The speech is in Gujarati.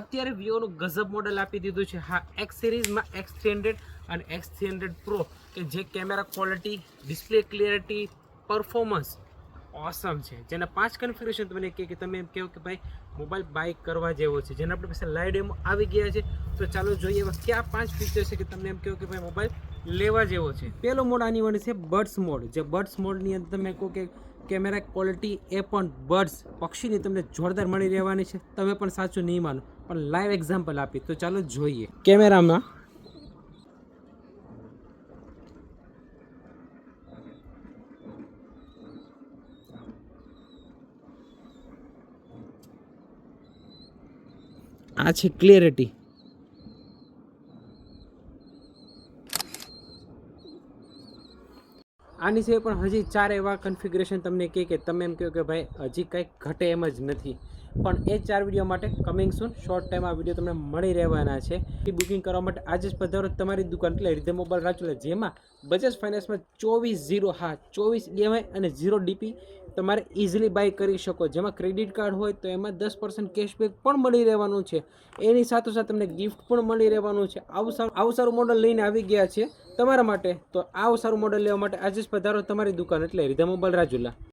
અત્યારે વિવોનું ગજબ મોડલ આપી દીધું છે. હા, એક્સ સિરીઝમાં X300 અને X300 પ્રો કે જે camera quality, display clarity, performance awesome છે. જેના 5 કન્ફિગરેશન તમને કે તમે એમ કહો કે ભાઈ મોબાઈલ બાય કરવા જેવો છે, જેના આપણી પાસે લાઈવ ડેમો આવી ગયા છે. તો ચાલો જોઈએ એવા કયા 5 ફીચર છે કે તમને એમ કહો કે ભાઈ મોબાઈલ લેવા જેવો છે. પહેલો મોડ આની વડે છે બર્ડ્સ મોડ. જે બર્ડ્સ મોડની અંદર તમે કહો કે કેમેરા ક્વોલિટી એ પણ બર્ડ્સ પક્ષીની તમને જોરદાર મળી રહેવાની છે. તમે પણ સાચું નહીં માનો, પણ લાઈવ એક્ઝામ્પલ આપી. તો ચાલો જોઈએ. કેમેરામાં આ છે ક્લિયરિટી. આની સિવાય પણ હજી 4 એવા કન્ફિગરેશન તમને કે તમે એમ કહો કે ભાઈ હજી કંઈક ઘટે એમ જ નથી. પણ એ 4 વિડીયો માટે કમિંગ સૂન, શોર્ટ ટાઈમ આ વિડીયો તમને મળી રહેવાના છે. બુકિંગ કરવા માટે આજે જ પધારો તમારી દુકાન એટલે રીધમ મોબાઈલ રાજુલા, જેમાં બજાજ ફાઇનાન્સમાં 24 EMI અને 0 DP તમારે ઇઝીલી બાય કરી શકો. જેમાં ક્રેડિટ કાર્ડ હોય તો એમાં 10% કેશબેક પણ મળી રહેવાનું છે. એની સાથોસાથ તમને ગિફ્ટ પણ મળી રહેવાનું છે. આવું સારું મોડલ લઈને આવી ગયા છે તમારા માટે. તો આવું સારું મોડલ લેવા માટે આજે જ પધારો તમારી દુકાન એટલે રીધમ મોબાઈલ રાજુલા.